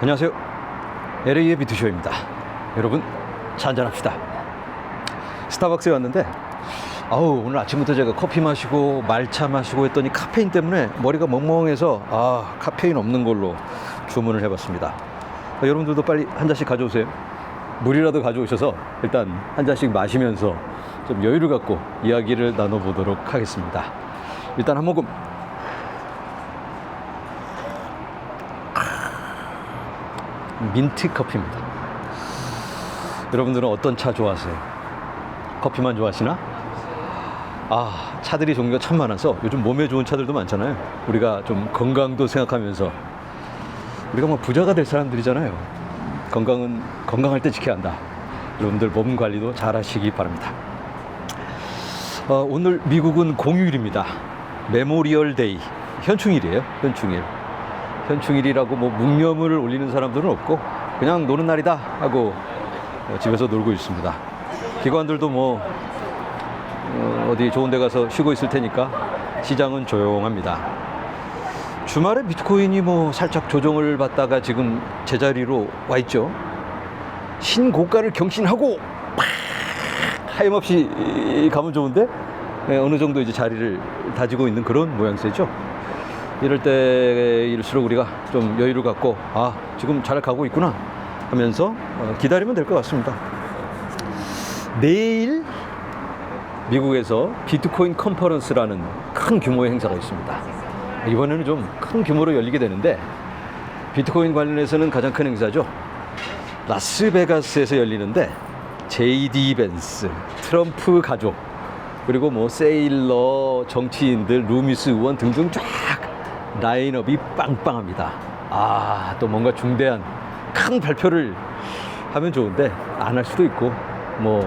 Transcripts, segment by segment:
안녕하세요. LA의 비투쇼입니다. 여러분, 차 한잔합시다. 스타벅스에 왔는데 오늘 아침부터 제가 커피 마시고 말차 마시고 했더니 카페인 때문에 머리가 멍멍해서 카페인 없는 걸로 주문을 해봤습니다. 여러분들도 빨리 한 잔씩 가져오세요. 물이라도 가져오셔서 일단 한 잔씩 마시면서 좀 여유를 갖고 이야기를 나눠보도록 하겠습니다. 일단 한 모금. 민트 커피입니다. 여러분들은 어떤 차 좋아하세요? 커피만 좋아하시나? 차들이 종류가 참 많아서 요즘 몸에 좋은 차들도 많잖아요. 우리가 좀 건강도 생각하면서 우리가 뭐 부자가 될 사람들이잖아요. 건강은 건강할 때 지켜야 한다. 여러분들 몸 관리도 잘 하시기 바랍니다. 오늘 미국은 공휴일입니다. 메모리얼 데이, 현충일이에요. 현충일이라고 뭐 묵념을 올리는 사람들은 없고 그냥 노는 날이다 하고 집에서 놀고 있습니다. 기관들도 뭐 어디 좋은 데 가서 쉬고 있을 테니까 시장은 조용합니다. 주말에 비트코인이 뭐 살짝 조정을 받다가 지금 제자리로 와 있죠. 신고가를 경신하고 하염없이 가면 좋은데 어느 정도 이제 자리를 다지고 있는 그런 모양새죠. 이럴 때일수록 우리가 좀 여유를 갖고 지금 잘 가고 있구나 하면서 기다리면 될 것 같습니다. 내일 미국에서 비트코인 컨퍼런스라는 큰 규모의 행사가 있습니다. 이번에는 좀 큰 규모로 열리게 되는데 비트코인 관련해서는 가장 큰 행사죠. 라스베가스에서 열리는데 JD 벤스, 트럼프 가족, 그리고 뭐 세일러, 정치인들, 루미스 의원 등등 쫙 라인업이 빵빵합니다. 또 뭔가 중대한 큰 발표를 하면 좋은데 안 할 수도 있고 뭐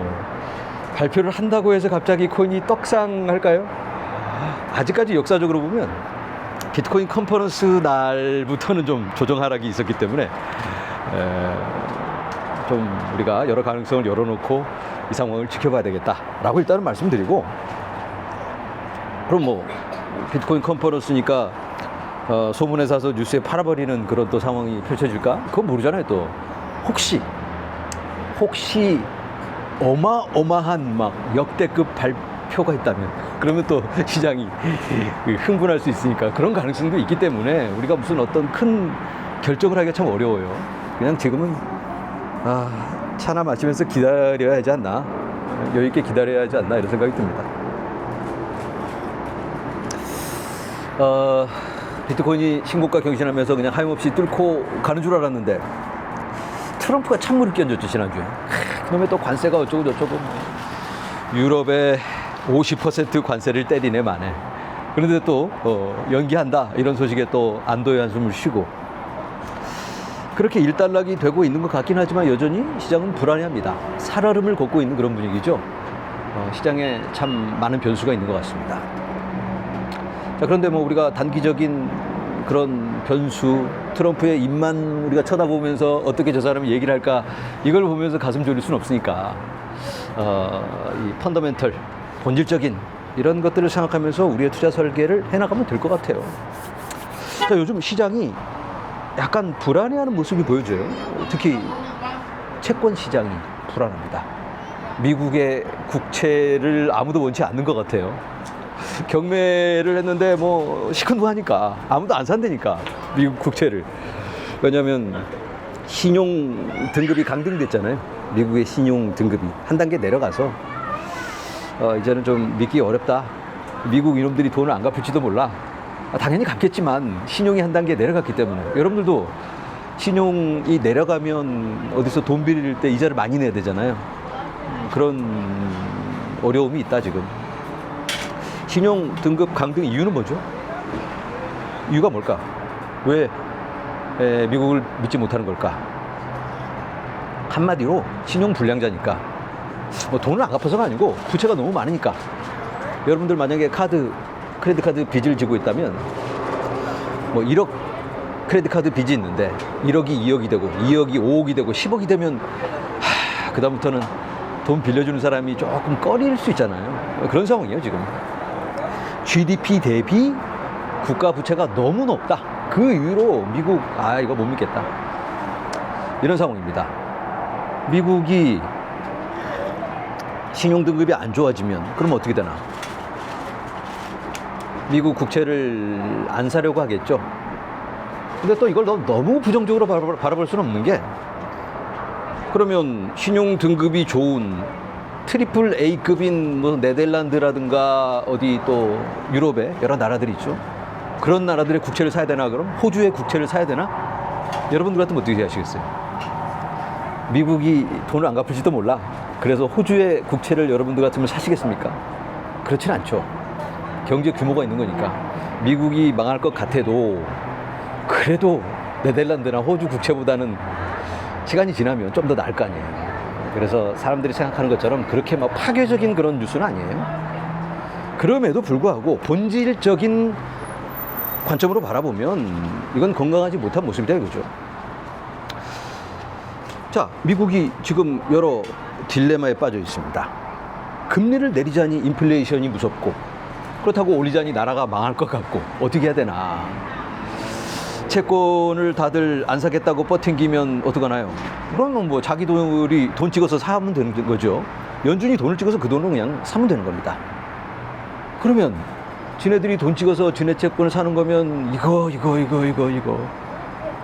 발표를 한다고 해서 갑자기 코인이 떡상할까요? 아직까지 역사적으로 보면 비트코인 컨퍼런스 날부터는 좀 조정 하락이 있었기 때문에 좀 우리가 여러 가능성을 열어놓고 이 상황을 지켜봐야 되겠다라고 일단은 말씀드리고, 그럼 뭐 비트코인 컨퍼런스니까 소문에 사서 뉴스에 팔아버리는 그런 또 상황이 펼쳐질까? 그건 모르잖아요. 또 혹시 어마어마한 막 역대급 발표가 있다면 그러면 또 시장이 흥분할 수 있으니까 그런 가능성도 있기 때문에 우리가 무슨 어떤 큰 결정을 하기가 참 어려워요. 그냥 지금은 차나 마시면서 기다려야 하지 않나, 여유 있게 기다려야 하지 않나 이런 생각이 듭니다. 비트코인이 신고가 경신하면서 그냥 하염없이 뚫고 가는 줄 알았는데 트럼프가 찬물을 끼얹었죠, 지난주에. 그놈의 또 관세가 어쩌고 저쩌고, 유럽에 50% 관세를 때리네 만에. 그런데 또 연기한다 이런 소식에 또 안도의 한숨을 쉬고, 그렇게 일단락이 되고 있는 것 같긴 하지만 여전히 시장은 불안해합니다. 살얼음을 걷고 있는 그런 분위기죠. 시장에 참 많은 변수가 있는 것 같습니다. 자, 그런데 뭐 우리가 단기적인 그런 변수, 트럼프의 입만 우리가 쳐다보면서 어떻게 저 사람이 얘기를 할까, 이걸 보면서 가슴 졸일 수는 없으니까 이 펀더멘털, 본질적인 이런 것들을 생각하면서 우리의 투자 설계를 해나가면 될 것 같아요. 자, 요즘 시장이 약간 불안해하는 모습이 보여져요. 특히 채권 시장이 불안합니다. 미국의 국채를 아무도 원치 않는 것 같아요. 경매를 했는데 뭐 시큰둥하니까 아무도 안 산다니까, 미국 국채를. 왜냐하면 신용 등급이 강등됐잖아요. 미국의 신용 등급이 한 단계 내려가서 이제는 좀 믿기 어렵다. 미국 이놈들이 돈을 안 갚을지도 몰라. 당연히 갚겠지만 신용이 한 단계 내려갔기 때문에. 여러분들도 신용이 내려가면 어디서 돈 빌릴 때 이자를 많이 내야 되잖아요. 그런 어려움이 있다 지금. 신용 등급 강등 이유는 뭐죠? 이유가 뭘까? 왜 미국을 믿지 못하는 걸까? 한마디로 신용 불량자니까. 뭐 돈을 안 갚아서가 아니고 부채가 너무 많으니까. 여러분들 만약에 크레딧 카드 빚을 지고 있다면 뭐 1억 크레딧 카드 빚이 있는데 1억이 2억이 되고 2억이 5억이 되고 10억이 되면 그다음부터는 돈 빌려주는 사람이 조금 꺼릴 수 있잖아요. 그런 상황이에요 지금. GDP 대비 국가 부채가 너무 높다. 그 이유로 미국 이거 못 믿겠다. 이런 상황입니다. 미국이 신용 등급이 안 좋아지면 그럼 어떻게 되나? 미국 국채를 안 사려고 하겠죠. 근데 또 이걸 너무 부정적으로 바라볼 수는 없는 게, 그러면 신용 등급이 좋은 트리플 A급인 뭐 네덜란드라든가 어디 또 유럽의 여러 나라들이 있죠. 그런 나라들의 국채를 사야 되나? 그럼 호주의 국채를 사야 되나? 여러분들 같으면 어떻게 하시겠어요? 미국이 돈을 안 갚을지도 몰라. 그래서 호주의 국채를 여러분들 같으면 사시겠습니까? 그렇진 않죠. 경제 규모가 있는 거니까. 미국이 망할 것 같아도 그래도 네덜란드나 호주 국채보다는 시간이 지나면 좀 더 나을 거 아니에요. 그래서 사람들이 생각하는 것처럼 그렇게 막 파괴적인 그런 뉴스는 아니에요. 그럼에도 불구하고 본질적인 관점으로 바라보면 이건 건강하지 못한 모습이다 이거죠. 자, 미국이 지금 여러 딜레마에 빠져 있습니다. 금리를 내리자니 인플레이션이 무섭고, 그렇다고 올리자니 나라가 망할 것 같고, 어떻게 해야 되나. 채권을 다들 안 사겠다고 버팅기면 어떡하나요? 그러면 뭐 자기들이 돈 찍어서 사면 되는 거죠. 연준이 돈을 찍어서 그 돈을 그냥 사면 되는 겁니다. 그러면 지네들이 돈 찍어서 지네 채권을 사는 거면 이거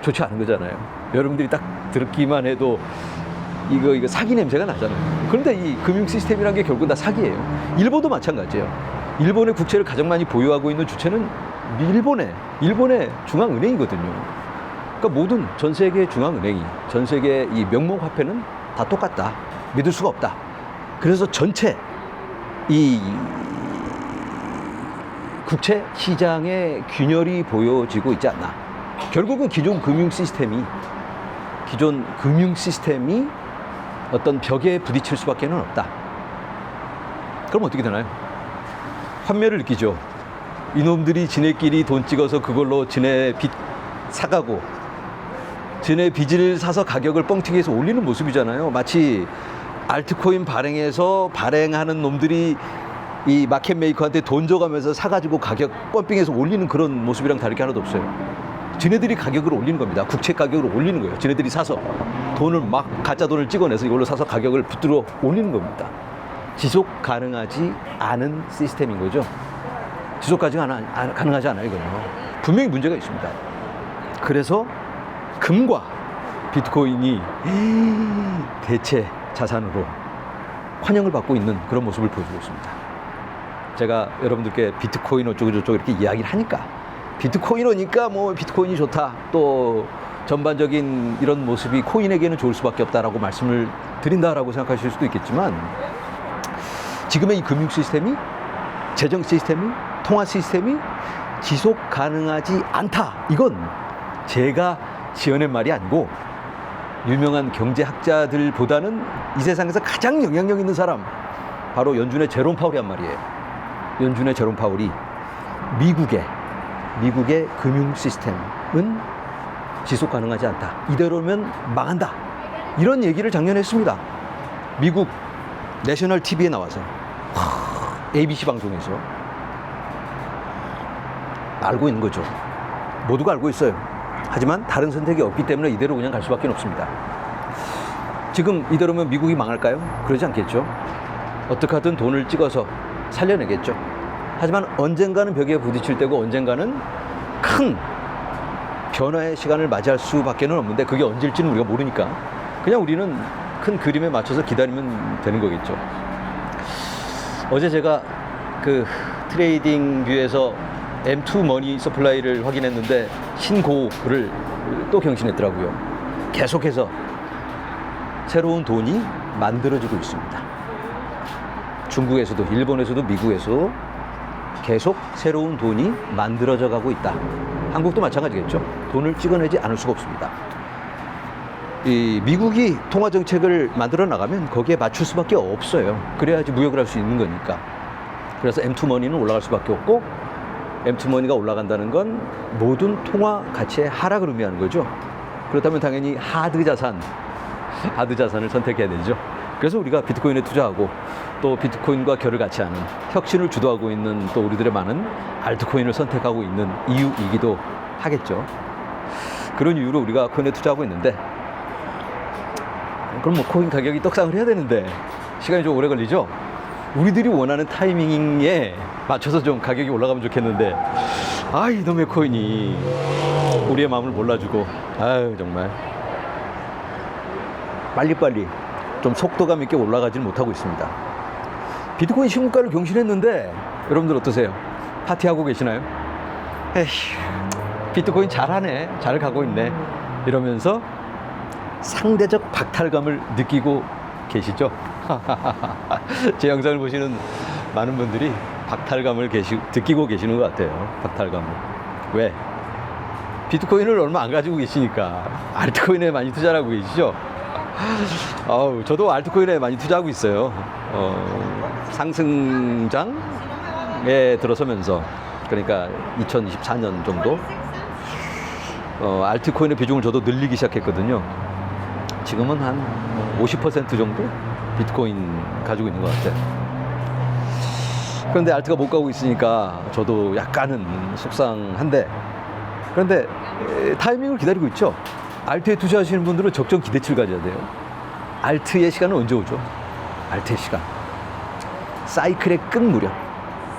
좋지 않은 거잖아요. 여러분들이 딱 듣기만 해도 이거 사기 냄새가 나잖아요. 그런데 이 금융 시스템이라는 게 결국은 다 사기예요. 일본도 마찬가지예요. 일본의 국채를 가장 많이 보유하고 있는 주체는 일본의 중앙은행이거든요. 그러니까 모든 전 세계 중앙은행이, 전 세계 이 명목 화폐는 다 똑같다. 믿을 수가 없다. 그래서 전체 이 국채 시장의 균열이 보여지고 있지 않나. 결국은 기존 금융 시스템이 어떤 벽에 부딪힐 수밖에 없다. 그럼 어떻게 되나요? 환멸을 느끼죠. 이놈들이 지네끼리 돈 찍어서 그걸로 지네 빚 사가고, 지네 빚을 사서 가격을 뻥튀기 해서 올리는 모습이잖아요. 마치 알트코인 발행하는 놈들이 이 마켓 메이커한테 돈 줘가면서 사가지고 가격 펌핑해서 올리는 그런 모습이랑 다를 게 하나도 없어요. 지네들이 가격을 올리는 겁니다. 국채 가격을 올리는 거예요. 지네들이 사서 돈을 막 가짜 돈을 찍어내서 이걸로 사서 가격을 붙들어 올리는 겁니다. 지속 가능하지 않은 시스템인 거죠. 지속 가능하지 않아요, 이거는요. 분명히 문제가 있습니다. 그래서 금과 비트코인이 대체 자산으로 환영을 받고 있는 그런 모습을 보여주고 있습니다. 제가 여러분들께 비트코인 어쩌고저쩌고 이렇게 이야기를 하니까, 비트코인이니까 뭐 비트코인이 좋다, 또 전반적인 이런 모습이 코인에게는 좋을 수밖에 없다라고 말씀을 드린다라고 생각하실 수도 있겠지만, 지금의 이 금융 시스템이, 재정 시스템이, 통화 시스템이 지속 가능하지 않다. 이건 제가 지어낸 말이 아니고 유명한 경제학자들보다는 이 세상에서 가장 영향력 있는 사람, 바로 연준의 제롬 파월이 한 말이에요. 연준의 제롬 파월이 미국의 금융 시스템은 지속 가능하지 않다. 이대로면 망한다. 이런 얘기를 작년에 했습니다. 미국 내셔널 TV에 나와서, ABC 방송에서 알고 있는 거죠. 모두가 알고 있어요. 하지만 다른 선택이 없기 때문에 이대로 그냥 갈 수밖에 없습니다. 지금 이대로면 미국이 망할까요? 그러지 않겠죠. 어떻게 하든 돈을 찍어서 살려내겠죠. 하지만 언젠가는 벽에 부딪힐 때고, 언젠가는 큰 변화의 시간을 맞이할 수밖에 없는데, 그게 언제일지는 우리가 모르니까 그냥 우리는 큰 그림에 맞춰서 기다리면 되는 거겠죠. 어제 제가 그 트레이딩 뷰에서 M2 머니 서플라이를 확인했는데 신고를 또 경신했더라고요. 계속해서 새로운 돈이 만들어지고 있습니다. 중국에서도, 일본에서도, 미국에서도 계속 새로운 돈이 만들어져 가고 있다. 한국도 마찬가지겠죠. 돈을 찍어내지 않을 수가 없습니다. 이 미국이 통화 정책을 만들어 나가면 거기에 맞출 수밖에 없어요. 그래야지 무역을 할 수 있는 거니까. 그래서 M2 머니는 올라갈 수밖에 없고, M2 머니가 올라간다는 건 모든 통화 가치의 하락을 의미하는 거죠. 그렇다면 당연히 하드 자산을 선택해야 되죠. 그래서 우리가 비트코인에 투자하고, 또 비트코인과 결을 같이 하는, 혁신을 주도하고 있는 또 우리들의 많은 알트코인을 선택하고 있는 이유이기도 하겠죠. 그런 이유로 우리가 코인에 투자하고 있는데, 그럼 뭐 코인 가격이 떡상을 해야 되는데 시간이 좀 오래 걸리죠. 우리들이 원하는 타이밍에 맞춰서 좀 가격이 올라가면 좋겠는데 이놈의 코인이 우리의 마음을 몰라주고 정말 빨리빨리 좀 속도감 있게 올라가지는 못하고 있습니다. 비트코인 신고가를 경신했는데 여러분들 어떠세요? 파티하고 계시나요? 비트코인 잘하네, 잘 가고 있네 이러면서 상대적 박탈감을 느끼고 계시죠? 제 영상을 보시는 많은 분들이 박탈감을 느끼고 계시는 것 같아요. 박탈감을. 왜? 비트코인을 얼마 안 가지고 계시니까 알트코인에 많이 투자를 하고 계시죠? 저도 알트코인에 많이 투자하고 있어요. 상승장에 들어서면서, 그러니까 2024년 정도 알트코인의 비중을 저도 늘리기 시작했거든요. 지금은 한 50% 정도 비트코인 가지고 있는 것 같아요. 그런데 알트가 못 가고 있으니까 저도 약간은 속상한데, 그런데 타이밍을 기다리고 있죠. 알트에 투자하시는 분들은 적정 기대치를 가져야 돼요. 알트의 시간은 언제 오죠? 알트의 시간, 사이클의 끝무렵,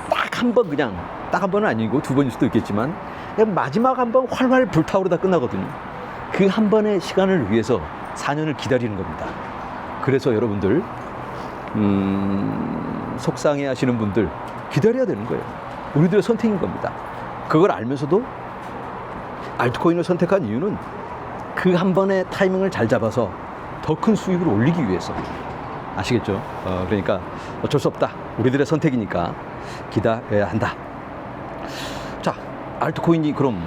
딱 한 번, 그냥 딱 한 번은 아니고 두 번일 수도 있겠지만 그냥 마지막 한 번 활활 불타오르다 끝나거든요. 그 한 번의 시간을 위해서 4년을 기다리는 겁니다. 그래서 여러분들 속상해 하시는 분들 기다려야 되는 거예요. 우리들의 선택인 겁니다. 그걸 알면서도 알트코인을 선택한 이유는 그 한 번의 타이밍을 잘 잡아서 더 큰 수익을 올리기 위해서. 아시겠죠? 그러니까 어쩔 수 없다. 우리들의 선택이니까 기다려야 한다. 자, 알트코인이 그럼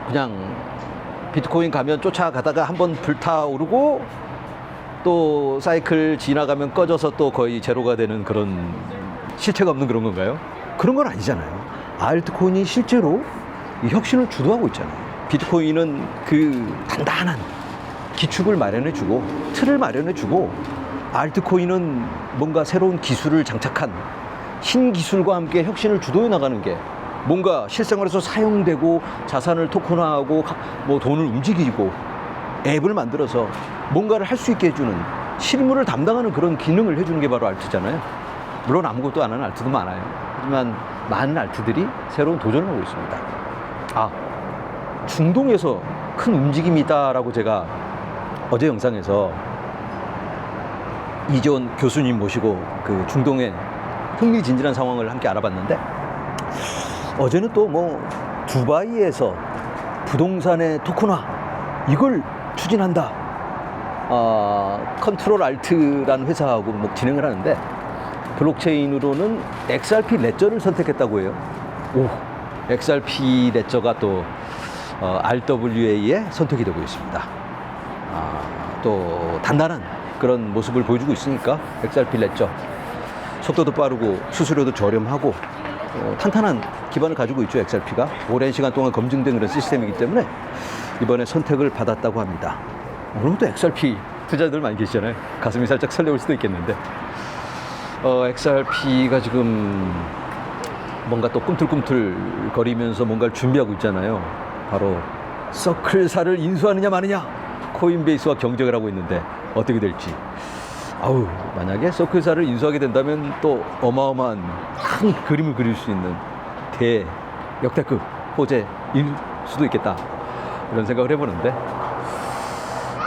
그냥 비트코인 가면 쫓아가다가 한번 불타오르고 또 사이클 지나가면 꺼져서 또 거의 제로가 되는 그런 실체가 없는 그런 건가요? 그런 건 아니잖아요. 알트코인이 실제로 이 혁신을 주도하고 있잖아요. 비트코인은 그 단단한 기축을 마련해주고 틀을 마련해주고, 알트코인은 뭔가 새로운 기술을 장착한 신기술과 함께 혁신을 주도해 나가는 게 뭔가 실생활에서 사용되고 자산을 토큰화하고 뭐 돈을 움직이고 앱을 만들어서 뭔가를 할 수 있게 해주는 실무를 담당하는 그런 기능을 해주는 게 바로 알트잖아요. 물론 아무것도 안 하는 알트도 많아요. 하지만 많은 알트들이 새로운 도전을 하고 있습니다. 중동에서 큰 움직임이 있다라고 제가 어제 영상에서 이재원 교수님 모시고 그 중동의 흥미진진한 상황을 함께 알아봤는데, 어제는 또 뭐 두바이에서 부동산의 토큰화 이걸 추진한다. 컨트롤 알트라는 회사하고 뭐 진행을 하는데, 블록체인으로는 XRP 레저를 선택했다고 해요. XRP 레저가 또 RWA의 선택이 되고 있습니다. 또 단단한 그런 모습을 보여주고 있으니까 XRP 레저 속도도 빠르고 수수료도 저렴하고 탄탄한 기반을 가지고 있죠. XRP가 오랜 시간 동안 검증된 그런 시스템이기 때문에 이번에 선택을 받았다고 합니다. 오늘부터 XRP 투자자들 많이 계시잖아요. 가슴이 살짝 설레올 수도 있겠는데, XRP가 지금 뭔가 또 꿈틀꿈틀 거리면서 뭔가를 준비하고 있잖아요. 바로 서클사를 인수하느냐 마느냐, 코인베이스와 경쟁을 하고 있는데 어떻게 될지. 만약에 서클사를 인수하게 된다면 또 어마어마한 큰 그림을 그릴 수 있는 역대급 호재일 수도 있겠다, 이런 생각을 해보는데,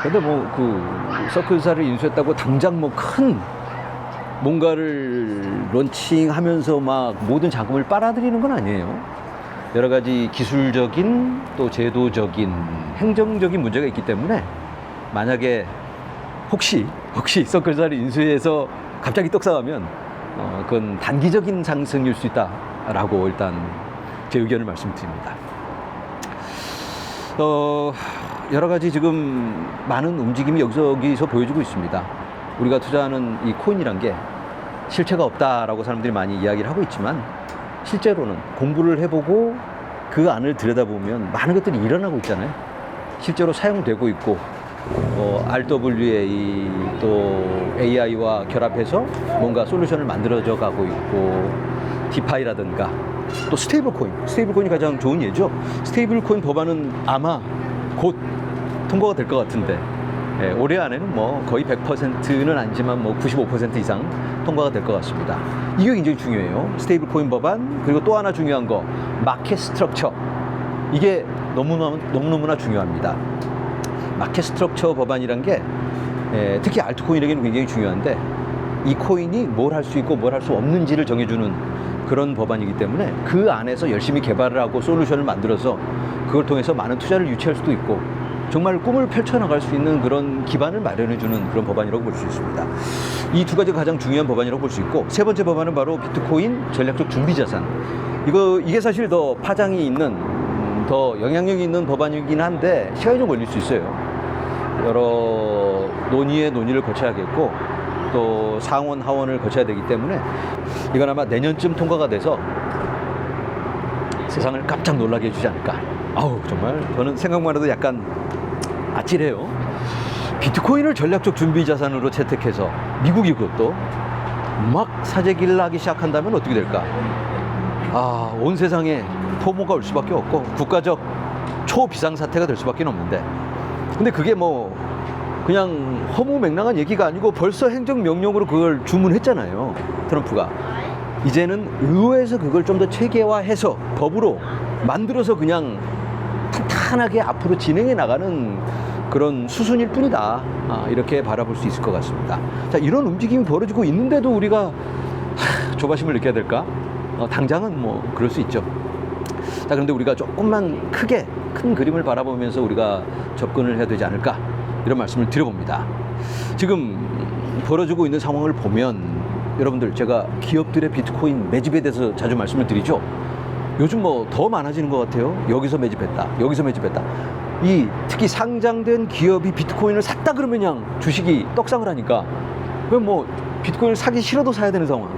근데 뭐 그 서클사를 인수했다고 당장 뭐 큰 뭔가를 론칭하면서 막 모든 자금을 빨아들이는 건 아니에요. 여러 가지 기술적인 또 제도적인 행정적인 문제가 있기 때문에, 만약에 혹시 서클사를 인수해서 갑자기 떡상하면 그건 단기적인 상승일 수 있다라고 일단 제 의견을 말씀드립니다. 여러 가지 지금 많은 움직임이 여기서 보여지고 있습니다. 우리가 투자하는 이 코인이란 게 실체가 없다라고 사람들이 많이 이야기를 하고 있지만, 실제로는 공부를 해보고 그 안을 들여다보면 많은 것들이 일어나고 있잖아요. 실제로 사용되고 있고, RWA 또 AI와 결합해서 뭔가 솔루션을 만들어져 가고 있고, 디파이라든가 또 스테이블코인이 가장 좋은 예죠. 스테이블코인 법안은 아마 곧 통과가 될 것 같은데, 올해 안에는 뭐 거의 100%는 아니지만 뭐 95% 이상 통과가 될 것 같습니다. 이게 굉장히 중요해요. 스테이블 코인 법안, 그리고 또 하나 중요한 거 마켓 스트럭처. 이게 너무너무나 중요합니다. 마켓 스트럭처 법안이란 게 특히 알트코인에게는 굉장히 중요한데, 이 코인이 뭘 할 수 있고 뭘 할 수 없는지를 정해주는 그런 법안이기 때문에 그 안에서 열심히 개발을 하고 솔루션을 만들어서 그걸 통해서 많은 투자를 유치할 수도 있고 정말 꿈을 펼쳐나갈 수 있는 그런 기반을 마련해주는 그런 법안이라고 볼 수 있습니다. 이 두 가지가 가장 중요한 법안이라고 볼 수 있고, 세 번째 법안은 바로 비트코인 전략적 준비자산. 이게 사실 더 파장이 있는, 더 영향력이 있는 법안이긴 한데 시간이 좀 걸릴 수 있어요. 여러 논의를 거쳐야겠고 또 상원 하원을 거쳐야 되기 때문에 이건 아마 내년쯤 통과가 돼서 세상을 깜짝 놀라게 해주지 않을까. 아우, 정말 저는 생각만 해도 약간 아찔해요. 비트코인을 전략적 준비 자산으로 채택해서 미국이 그것도 막 사재기를 하기 시작한다면 어떻게 될까. 온 세상에 포모가 올 수밖에 없고 국가적 초비상사태가 될 수밖에 없는데, 근데 그게 뭐 그냥 허무맹랑한 얘기가 아니고 벌써 행정명령으로 그걸 주문했잖아요, 트럼프가. 이제는 의회에서 그걸 좀 더 체계화해서 법으로 만들어서 그냥 탄탄하게 앞으로 진행해 나가는 그런 수순일 뿐이다. 이렇게 바라볼 수 있을 것 같습니다. 자, 이런 움직임이 벌어지고 있는데도 우리가 조바심을 느껴야 될까? 당장은 뭐 그럴 수 있죠. 자, 그런데 우리가 조금만 큰 그림을 바라보면서 우리가 접근을 해야 되지 않을까, 이런 말씀을 드려봅니다. 지금 벌어지고 있는 상황을 보면 여러분들, 제가 기업들의 비트코인 매집에 대해서 자주 말씀을 드리죠. 요즘 뭐 더 많아지는 것 같아요. 여기서 매집했다, 여기서 매집했다. 특히 상장된 기업이 비트코인을 샀다 그러면 그냥 주식이 떡상을 하니까, 그럼 뭐 비트코인을 사기 싫어도 사야 되는 상황.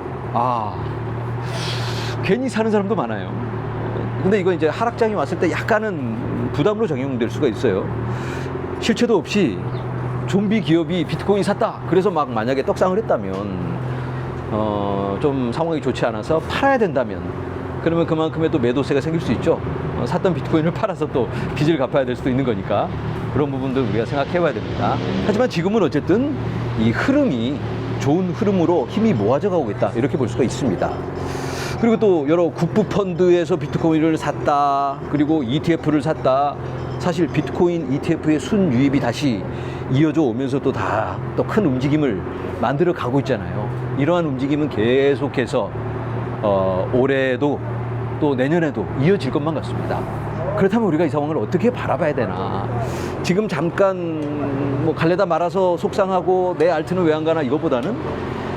괜히 사는 사람도 많아요. 근데 이거 이제 하락장이 왔을 때 약간은 부담으로 적용될 수가 있어요. 실체도 없이 좀비 기업이 비트코인 샀다, 그래서 막 만약에 떡상을 했다면 좀 상황이 좋지 않아서 팔아야 된다면, 그러면 그만큼의 또 매도세가 생길 수 있죠. 샀던 비트코인을 팔아서 또 빚을 갚아야 될 수도 있는 거니까 그런 부분들 우리가 생각해 봐야 됩니다. 하지만 지금은 어쨌든 이 흐름이 좋은 흐름으로 힘이 모아져 가고 있다, 이렇게 볼 수가 있습니다. 그리고 또 여러 국부 펀드에서 비트코인을 샀다, 그리고 ETF를 샀다. 사실 비트코인 ETF의 순유입이 다시 이어져 오면서 또 큰 움직임을 만들어 가고 있잖아요. 이러한 움직임은 계속해서 올해도 또 내년에도 이어질 것만 같습니다. 그렇다면 우리가 이 상황을 어떻게 바라봐야 되나. 지금 잠깐 뭐 갈래다 말아서 속상하고 내 알트는 왜 안 가나, 이것보다는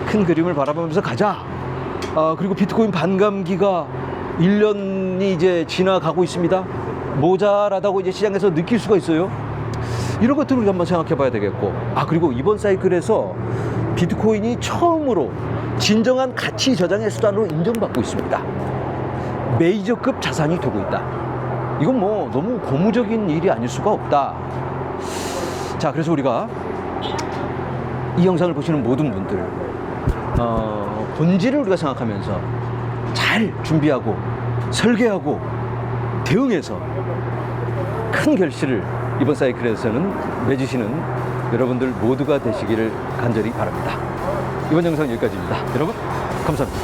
큰 그림을 바라보면서 가자. 그리고 비트코인 반감기가 1년이 이제 지나가고 있습니다. 모자라다고 이제 시장에서 느낄 수가 있어요. 이런 것들을 우리가 한번 생각해 봐야 되겠고, 그리고 이번 사이클에서 비트코인이 처음으로 진정한 가치 저장의 수단으로 인정받고 있습니다. 메이저급 자산이 되고 있다. 이건 뭐 너무 고무적인 일이 아닐 수가 없다. 자, 그래서 우리가 이 영상을 보시는 모든 분들, 본질을 우리가 생각하면서 잘 준비하고 설계하고 대응해서 큰 결실을 이번 사이클에서는 맺으시는 여러분들 모두가 되시기를 간절히 바랍니다. 이번 영상 여기까지입니다. 여러분, 감사합니다.